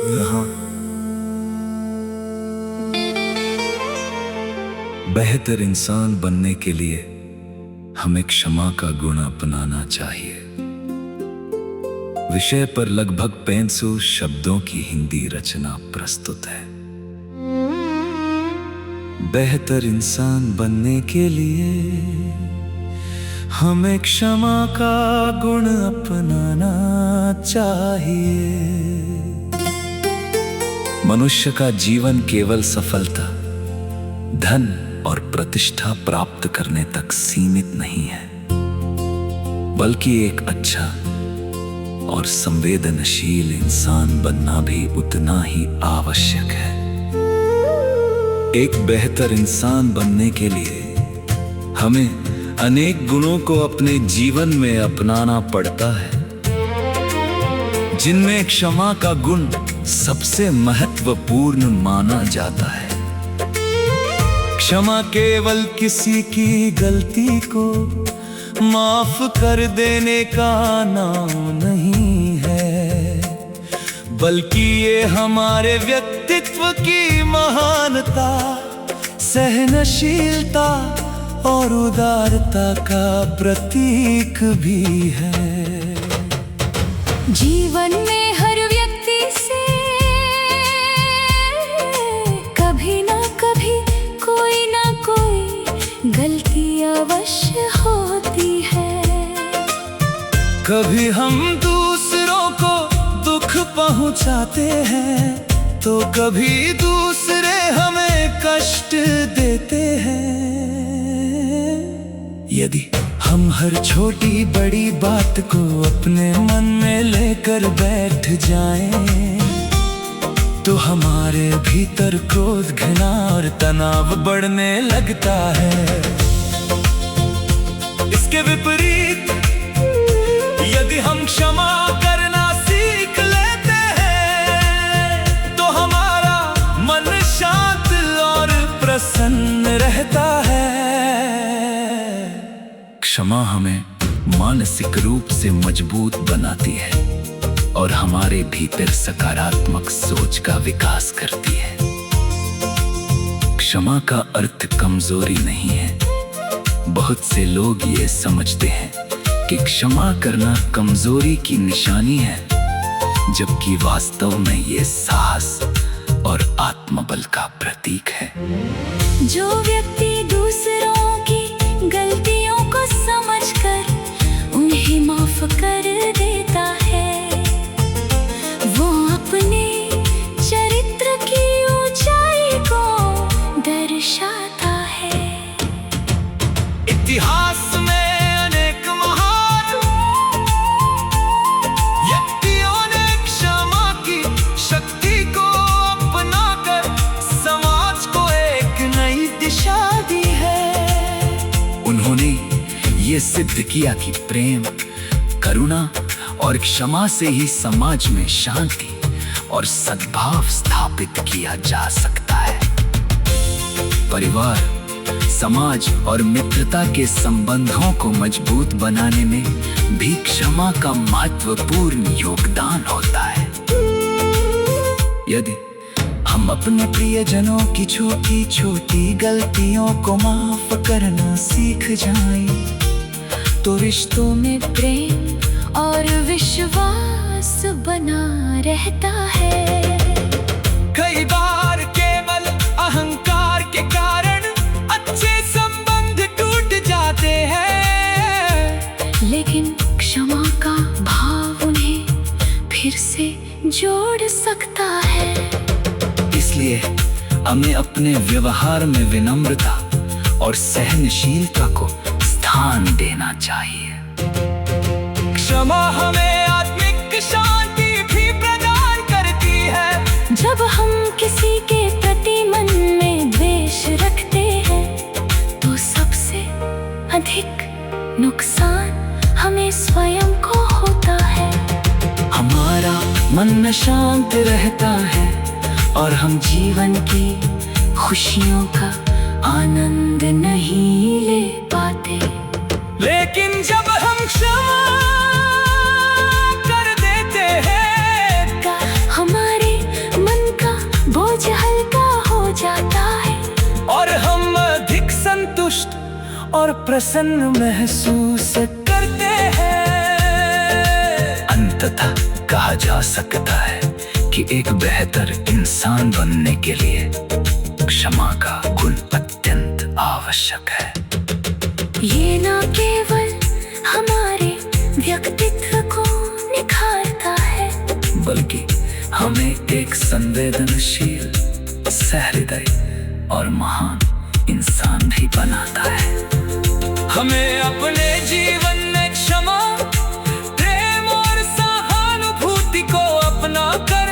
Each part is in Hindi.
यहाँ बेहतर इंसान बनने के लिए हमें क्षमा का गुण अपनाना चाहिए। विषय पर लगभग 500 शब्दों की हिंदी रचना प्रस्तुत है। बेहतर इंसान बनने के लिए हमें क्षमा का गुण अपनाना चाहिए। मनुष्य का जीवन केवल सफलता, धन और प्रतिष्ठा प्राप्त करने तक सीमित नहीं है, बल्कि एक अच्छा और संवेदनशील इंसान बनना भी उतना ही आवश्यक है। एक बेहतर इंसान बनने के लिए हमें अनेक गुणों को अपने जीवन में अपनाना पड़ता है, जिनमें क्षमा का गुण सबसे महत्वपूर्ण माना जाता है। क्षमा केवल किसी की गलती को माफ कर देने का नाम नहीं है, बल्कि ये हमारे व्यक्तित्व की महानता, सहनशीलता और उदारता का प्रतीक भी है। जीवन में हर व्यक्ति से कभी ना कभी कोई ना कोई गलती अवश्य होती है। कभी हम दूसरों को दुख पहुंचाते हैं, तो कभी दूसरे हमें कष्ट देते हैं। यदि हम हर छोटी बड़ी बात को अपने मन में लेकर बैठ जाएं, तो हमारे भीतर क्रोध, घृणा और तनाव बढ़ने लगता है। इसके विपरीत यदि हम क्षमा करना सीख लेते हैं, तो हमारा मन शांत और प्रसन्न रहता है। क्षमा हमें मानसिक रूप से मजबूत बनाती है और हमारे भीतर सकारात्मक सोच का विकास करती है। क्षमा का अर्थ कमजोरी नहीं है। बहुत से लोग ये समझते हैं कि क्षमा करना कमजोरी की निशानी है, जबकि वास्तव में ये साहस और आत्मबल का प्रतीक है। जो व्यक्ति दूसरों की गलतियों को समझकर उन्हें माफ कर देता है, वो अपने चरित्र की ऊंचाई को दर्शाता है। इतिहास में अनेक महान व्यक्तियों ने क्षमा की शक्ति को अपनाकर समाज को एक नई दिशा दी है। उन्होंने ये सिद्ध किया कि प्रेम, करुणा और क्षमा से ही समाज में शांति और सद्भाव स्थापित किया जा सकता है। परिवार, समाज और मित्रता के संबंधों को मजबूत बनाने में भी क्षमा का महत्वपूर्ण योगदान होता है। यदि हम अपने प्रियजनों की छोटी छोटी गलतियों को माफ करना सीख जाएं, तो रिश्तों में प्रेम और विश्वास बना रहता है। कई बार केवल अहंकार के कारण अच्छे संबंध टूट जाते हैं, लेकिन क्षमा का भाव उन्हें फिर से जोड़ सकता है। इसलिए हमें अपने व्यवहार में विनम्रता और सहनशीलता को स्थान देना चाहिए। क्षमा हमें आत्मिक शांति भी प्रदान करती है। जब हम किसी के प्रति मन में द्वेष रखते हैं, तो सबसे अधिक नुकसान हमें स्वयं को होता है। हमारा मन शांत रहता है और हम जीवन की खुशियों का आनंद नहीं ले पाते। लेकिन जब हम क्षमा कर देते हैं, हमारे प्रसन्न महसूस करते हैं। अंततः कहा जा सकता है कि एक बेहतर इंसान बनने के लिए क्षमा का गुण अत्यंत आवश्यक है। ये न केवल हमारे व्यक्तित्व को निखारता है, बल्कि हमें एक संवेदनशील, सहृदय और महान इंसान भी बनाता है। हमें अपने जीवन में क्षमा, प्रेम और सहानुभूति को अपना कर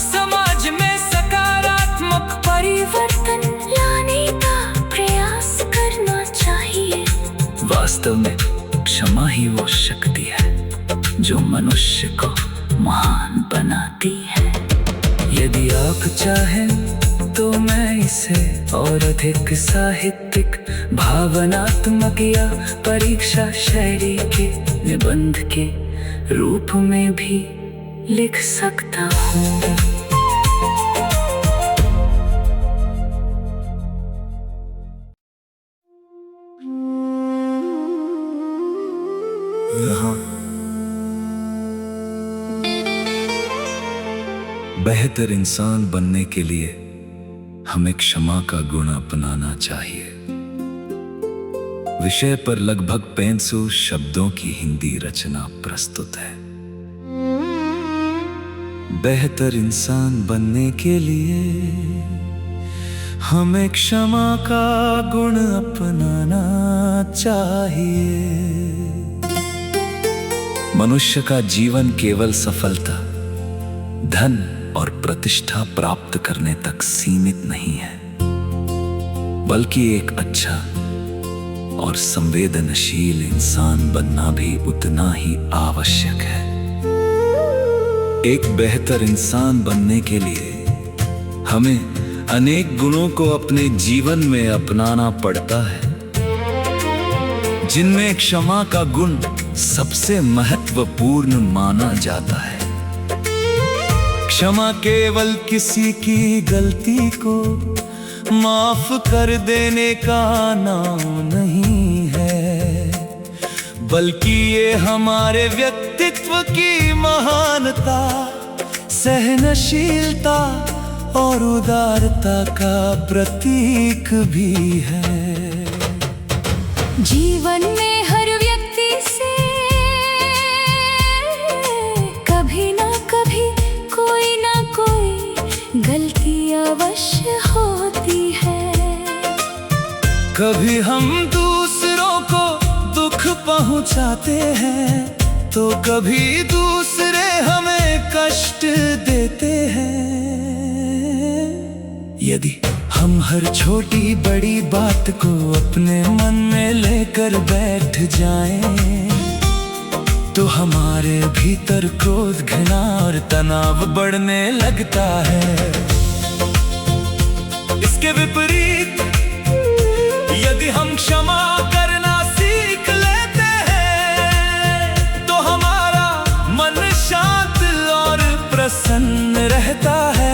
समाज में सकारात्मक परिवर्तन लाने का प्रयास करना चाहिए। वास्तव में क्षमा ही वो शक्ति है जो मनुष्य को महान बनाती है। यदि आप चाहें तो मैं इसे और अधिक साहित्यिक, भावनात्मक या परीक्षा शैली के निबंध के रूप में भी लिख सकता हूँ। बेहतर इंसान बनने के लिए हमें क्षमा का गुण अपनाना चाहिए। विषय पर लगभग 500 शब्दों की हिंदी रचना प्रस्तुत है। बेहतर इंसान बनने के लिए हमें क्षमा का गुण अपनाना चाहिए। मनुष्य का जीवन केवल सफलता, धन और प्रतिष्ठा प्राप्त करने तक सीमित नहीं है, बल्कि एक अच्छा और संवेदनशील इंसान बनना भी उतना ही आवश्यक है। एक बेहतर इंसान बनने के लिए हमें अनेक गुणों को अपने जीवन में अपनाना पड़ता है, जिनमें क्षमा का गुण सबसे महत्वपूर्ण माना जाता है। क्षमा केवल किसी की गलती को माफ कर देने का नाम नहीं है, बल्कि ये हमारे व्यक्तित्व की महानता, सहनशीलता और उदारता का प्रतीक भी है। जीवन में हर व्यक्ति से कभी ना कभी कोई ना कोई गलती अवश्य होती है। कभी हम दूसरों को दुख पहुंचाते हैं तो कभी दूसरे हमें कष्ट देते हैं। यदि हम हर छोटी बड़ी बात को अपने मन में लेकर बैठ जाएं, तो हमारे भीतर क्रोध, घृणा और तनाव बढ़ने लगता है। इसके विपरीत यदि हम क्षमा करना सीख लेते हैं, तो हमारा मन शांत और प्रसन्न रहता है।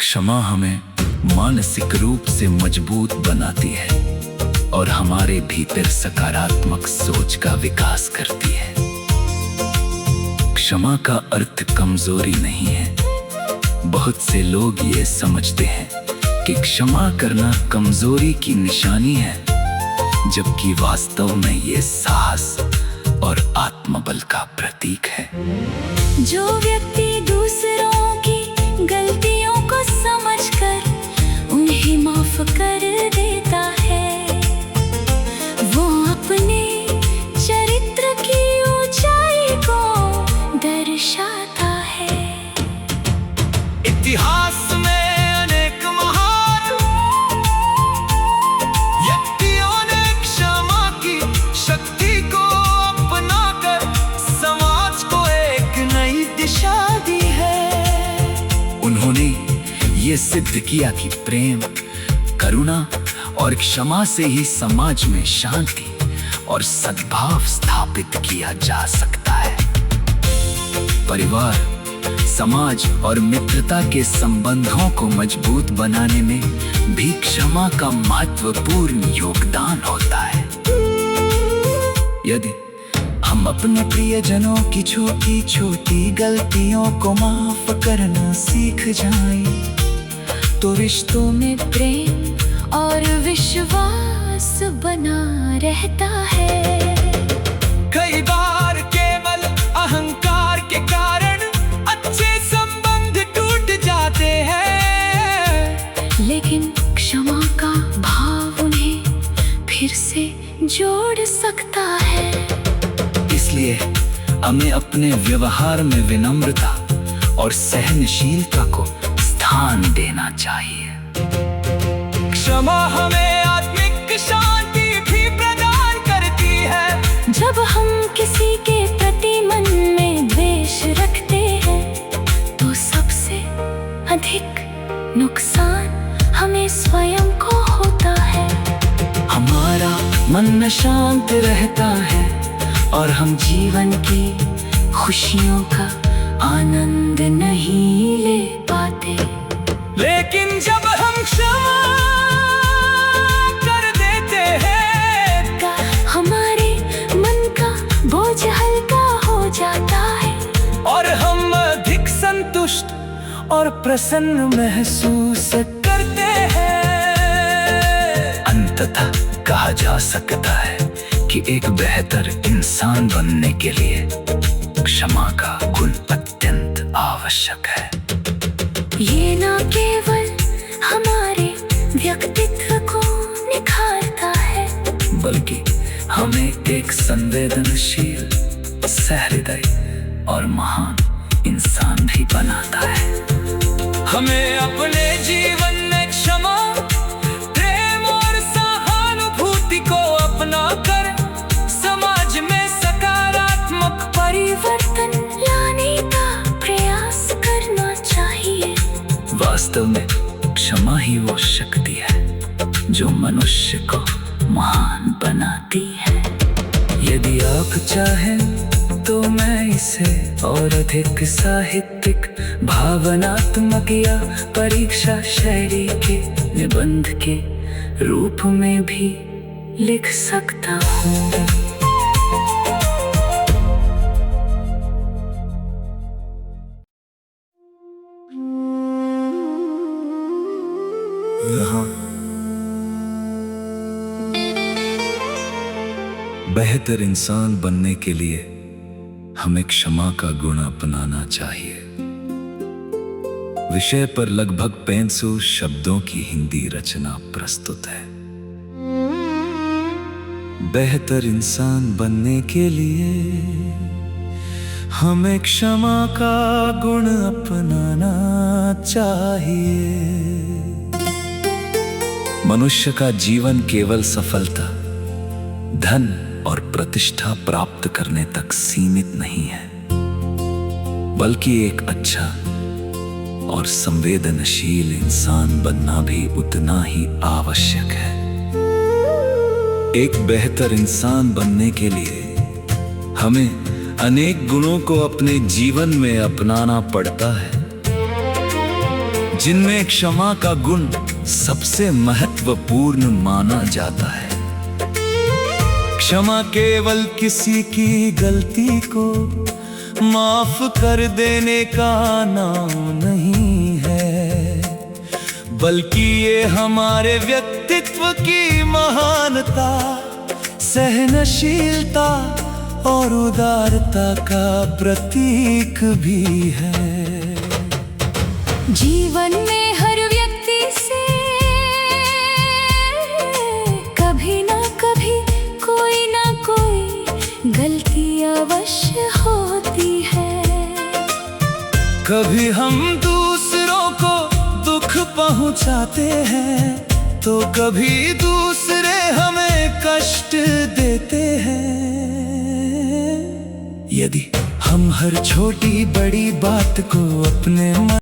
क्षमा हमें मानसिक रूप से मजबूत बनाती है और हमारे भीतर सकारात्मक सोच का विकास करती है। क्षमा का अर्थ कमजोरी नहीं है। बहुत से लोग ये समझते हैं कि क्षमा करना कमजोरी की निशानी है, जबकि वास्तव में ये साहस और आत्मबल का प्रतीक है। जो व्यक्ति दूसरों की गलतियों को समझकर उन्हें माफ कर देता है, वो अपने चरित्र की ऊंचाई को दर्शाता है। इतिहास में अनेक महान व्यक्तियों ने क्षमा की शक्ति को अपनाकर समाज को एक नई दिशा दी है। उन्होंने ये सिद्ध किया कि प्रेम, करुणा और क्षमा से ही समाज में शांति और सद्भाव स्थापित किया जा सकता है। परिवार, समाज और मित्रता के संबंधों को मजबूत बनाने में भी क्षमा का महत्वपूर्ण योगदान होता है। यदि हम अपने प्रियजनों की छोटी छोटी गलतियों को माफ करना सीख जाएं, तो रिश्तों में प्रेम और विश्वास बना रहता है। कई बार केवल अहंकार के कारण अच्छे संबंध टूट जाते हैं, लेकिन क्षमा का भाव उन्हें फिर से जोड़ सकता है। इसलिए हमें अपने व्यवहार में विनम्रता और सहनशीलता को स्थान देना चाहिए। क्षमा हमें आत्मिक शांति भी प्रदान करती है। जब हम किसी के प्रति मन में द्वेष रखते हैं, तो सबसे अधिक नुकसान हमें स्वयं को होता है। हमारा मन शांत रहता है और हम जीवन की खुशियों का आनंद नहीं ले पाते। लेकिन जब हम क्षमा कर देते हैं, हमारे मन का बोझ हल्का हो जाता है और हम अधिक संतुष्ट और प्रसन्न महसूस करते हैं। अंततः कहा जा सकता है कि एक बेहतर इंसान बनने के लिए क्षमा का गुण अत्यंत आवश्यक है। ये न केवल हमारे व्यक्तित्व को निखारता है, बल्कि हमें एक संवेदनशील, सहृदय और महान इंसान भी बनाता है। हमें अपने जीवन में क्षमा, प्रेम और सहानुभूति को अपना कर समाज में सकारात्मक परिवर्तन लाने का प्रयास करना चाहिए। वास्तव में क्षमा ही वो शक्ति है जो मनुष्य को महान बनाती है। यदि आप चाहें तो मैं इसे और अधिक साहित्यिक, भावनात्मक या परीक्षा शैली के निबंध के रूप में भी लिख सकता हूँ। बेहतर इंसान बनने के लिए हमें क्षमा का गुण अपनाना चाहिए। विषय पर लगभग 500 शब्दों की हिंदी रचना प्रस्तुत है। बेहतर इंसान बनने के लिए हमें क्षमा का गुण अपनाना चाहिए। मनुष्य का जीवन केवल सफलता, धन और प्रतिष्ठा प्राप्त करने तक सीमित नहीं है, बल्कि एक अच्छा और संवेदनशील इंसान बनना भी उतना ही आवश्यक है। एक बेहतर इंसान बनने के लिए हमें अनेक गुणों को अपने जीवन में अपनाना पड़ता है, जिनमें क्षमा का गुण सबसे महत्वपूर्ण माना जाता है। क्षमा केवल किसी की गलती को माफ कर देने का नाम नहीं है, बल्कि ये हमारे व्यक्तित्व की महानता, सहनशीलता और उदारता का प्रतीक भी है। जीवन में हर व्यक्ति से कभी ना कभी कोई ना कोई गलती अवश्य होती है। कभी हम दूसरों को दुख पहुंचाते हैं, तो कभी दूसरे हमें कष्ट देते हैं। यदि हम हर छोटी बड़ी बात को अपने